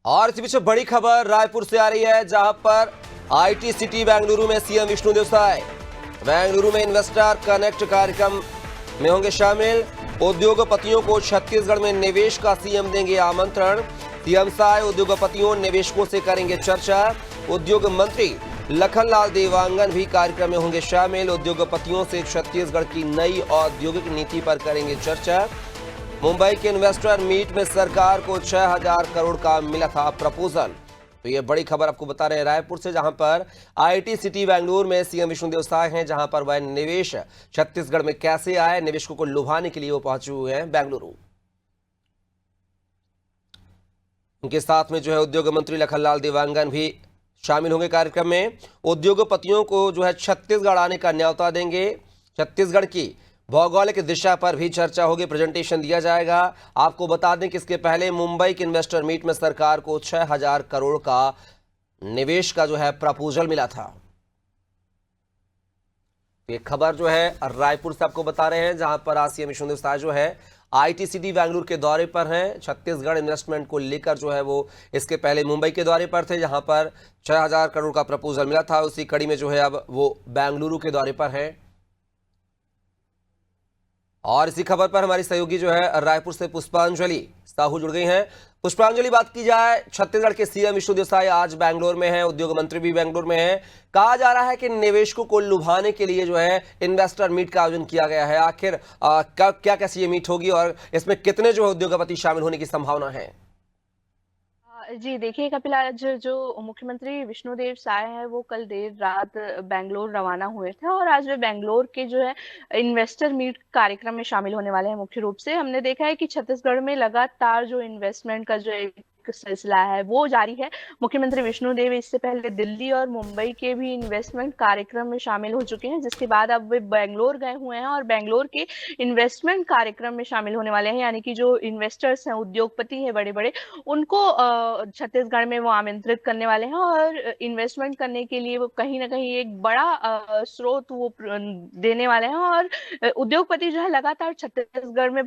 और इसी बीच बड़ी खबर रायपुर से आ रही है, जहां पर आईटी सिटी बेंगलुरु में सीएम विष्णुदेव साय बेंगलुरु में इन्वेस्टर कनेक्ट कार्यक्रम में होंगे शामिल। उद्योगपतियों को छत्तीसगढ़ में निवेश का सीएम देंगे आमंत्रण। सीएम साय उद्योगपतियों निवेशकों से करेंगे चर्चा। उद्योग मंत्री लखनलाल देवांगन भी कार्यक्रम में होंगे शामिल। उद्योगपतियों से छत्तीसगढ़ की नई औद्योगिक नीति पर करेंगे चर्चा। मुंबई के इन्वेस्टर मीट में सरकार को 6000 करोड़ का मिला था प्रपोजल। तो ये बड़ी खबर आपको बता रहे हैं रायपुर से, जहां पर आईटी सिटी बेंगलुरु में सीएम विष्णुदेव साय हैं, जहां पर वह निवेश छत्तीसगढ़ में कैसे आए, निवेशकों को लुभाने के लिए वो पहुंचे हुए हैं बेंगलुरु। उनके साथ में जो है उद्योग मंत्री लखनलाल देवांगन भी शामिल होंगे कार्यक्रम में। उद्योगपतियों को जो है छत्तीसगढ़ आने का न्योता देंगे। छत्तीसगढ़ की भौगोलिक दिशा पर भी चर्चा होगी, प्रेजेंटेशन दिया जाएगा। आपको बता दें कि इसके पहले मुंबई के इन्वेस्टर मीट में सरकार को 6000 करोड़ का निवेश का जो है प्रपोजल मिला था। ये खबर जो है रायपुर से आपको बता रहे हैं, जहां पर आज सीएम विष्णुदेव साय जो है आईटी सिटी बेंगलुरु के दौरे पर हैं। छत्तीसगढ़ इन्वेस्टमेंट को लेकर जो है वो इसके पहले मुंबई के दौरे पर थे, जहां पर 6000 करोड़ का प्रपोजल मिला था। उसी कड़ी में जो है अब वो बेंगलुरु के दौरे पर है। और इसी खबर पर हमारी सहयोगी जो है रायपुर से पुष्पांजलि साहू जुड़ गई हैं। पुष्पांजलि, बात की जाए छत्तीसगढ़ के सीएम विष्णुदेव साय आज बेंगलोर में हैं, उद्योग मंत्री भी बेंगलोर में हैं। कहा जा रहा है कि निवेशकों को लुभाने के लिए जो है इन्वेस्टर मीट का आयोजन किया गया है। आखिर क्या कैसी ये मीट होगी और इसमें कितने जो है उद्योगपति शामिल होने की संभावना है? जी देखिए कपिल, आज जो मुख्यमंत्री विष्णुदेव साय है वो कल देर रात बेंगलोर रवाना हुए थे और आज वे बेंगलोर के जो है इन्वेस्टर मीट कार्यक्रम में शामिल होने वाले हैं। मुख्य रूप से हमने देखा है कि छत्तीसगढ़ में लगातार जो इन्वेस्टमेंट का जो एक सिलसिला है वो जारी है। मुख्यमंत्री विष्णुदेव इससे पहले दिल्ली और मुंबई के भी इन्वेस्टमेंट कार्यक्रम में शामिल हो चुके हैं, जिसके बाद अब वे बेंगलोर गए हुए हैं और बेंगलोर के इन्वेस्टमेंट कार्यक्रम में शामिल होने वाले हैं। यानी कि जो इन्वेस्टर्स हैं, उद्योगपति हैं बड़े बड़े, उनको छत्तीसगढ़ में वो आमंत्रित करने वाले हैं और इन्वेस्टमेंट करने के लिए वो कहीं ना कहीं एक बड़ा स्रोत वो देने वाले हैं। और उद्योगपति जो है लगातार छत्तीसगढ़ में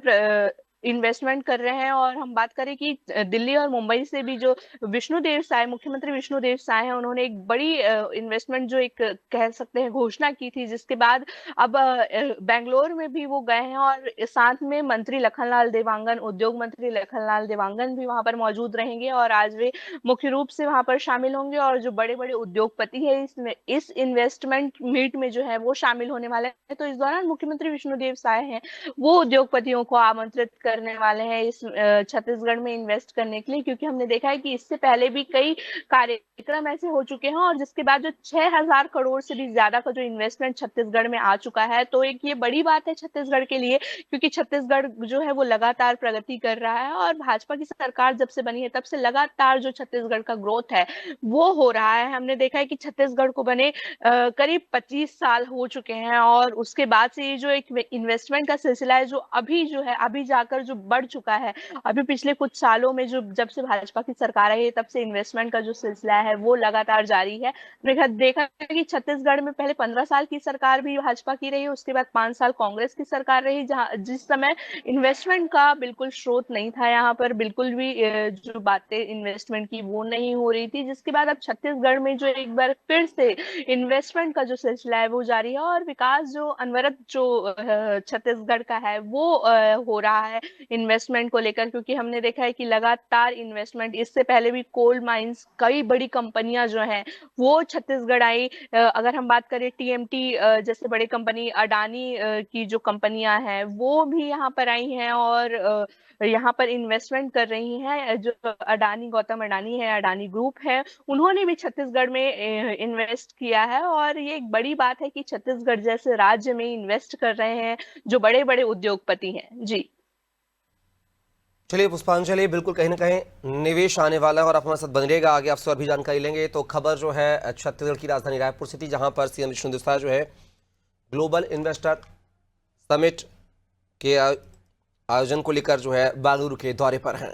इन्वेस्टमेंट कर रहे हैं। और हम बात करें कि दिल्ली और मुंबई से भी जो विष्णुदेव साय, मुख्यमंत्री विष्णुदेव साय हैं, उन्होंने एक बड़ी इन्वेस्टमेंट जो एक कह सकते हैं घोषणा की थी, जिसके बाद अब बेंगलोर में भी वो गए हैं और साथ में मंत्री लखनलाल देवांगन, उद्योग मंत्री लखनलाल देवांगन भी वहां पर मौजूद रहेंगे और आज वे मुख्य रूप से वहां पर शामिल होंगे। और जो बड़े बड़े उद्योगपति है इसमें इस इन्वेस्टमेंट मीट में जो है वो शामिल होने वाले हैं। तो इस दौरान मुख्यमंत्री विष्णुदेव साय हैं वो उद्योगपतियों को आमंत्रित करने वाले हैं इस छत्तीसगढ़ में इन्वेस्ट करने के लिए, क्योंकि हमने देखा है कि इससे पहले भी कई कार्यक्रम ऐसे हो चुके हैं और जिसके बाद जो 6000 करोड़ से भी ज्यादा का जो इन्वेस्टमेंट छत्तीसगढ़ में आ चुका है। तो एक ये बड़ी बात है छत्तीसगढ़ के लिए, क्योंकि छत्तीसगढ़ जो है वो लगातार प्रगति कर रहा है और भाजपा की सरकार जब से बनी है तब से लगातार जो छत्तीसगढ़ का ग्रोथ है वो हो रहा है। हमने देखा है कि छत्तीसगढ़ को बने करीब 25 साल हो चुके हैं और उसके बाद से ये जो एक इन्वेस्टमेंट का सिलसिला है जो अभी जो है अभी जाकर जो बढ़ चुका है। अभी पिछले कुछ सालों में जो जब से भाजपा की सरकार आई है तब से इन्वेस्टमेंट का जो सिलसिला है वो लगातार जारी है। देखा कि छत्तीसगढ़ में पहले 15 साल की सरकार भी भाजपा की रही, उसके बाद 5 साल कांग्रेस की सरकार रही, जहां जिस समय इन्वेस्टमेंट का बिल्कुल स्रोत नहीं था, यहाँ पर बिल्कुल भी जो बातें इन्वेस्टमेंट की वो नहीं हो रही थी। जिसके बाद अब छत्तीसगढ़ में जो एक बार फिर से इन्वेस्टमेंट का जो सिलसिला है वो जारी है और विकास जो अनवरत जो छत्तीसगढ़ का है वो हो रहा है इन्वेस्टमेंट को लेकर, क्योंकि हमने देखा है कि लगातार इन्वेस्टमेंट, इससे पहले भी कोल माइंस, कई बड़ी कंपनियां जो हैं वो छत्तीसगढ़ आई। अगर हम बात करें टीएमटी जैसे बड़ी कंपनी, अडानी की जो कंपनियां हैं वो भी यहाँ पर आई हैं और यहाँ पर इन्वेस्टमेंट कर रही हैं। जो अडानी, गौतम अडानी है, अडानी ग्रुप है, उन्होंने भी छत्तीसगढ़ में इन्वेस्ट किया है और ये एक बड़ी बात है कि छत्तीसगढ़ जैसे राज्य में इन्वेस्ट कर रहे हैं जो बड़े बड़े उद्योगपति हैं। जी चलिए पुष्पांजलि, बिल्कुल कहीं ना कहीं निवेश आने वाला है और आप हमारे साथ बन रहेगा, आगे आपसे और भी जानकारी लेंगे। तो खबर जो है छत्तीसगढ़ की राजधानी रायपुर सिटी, जहां पर सीएम विष्णुदेव साय जो है ग्लोबल इन्वेस्टर समिट के आयोजन को लेकर जो है बेंगलुरु के दौरे पर हैं।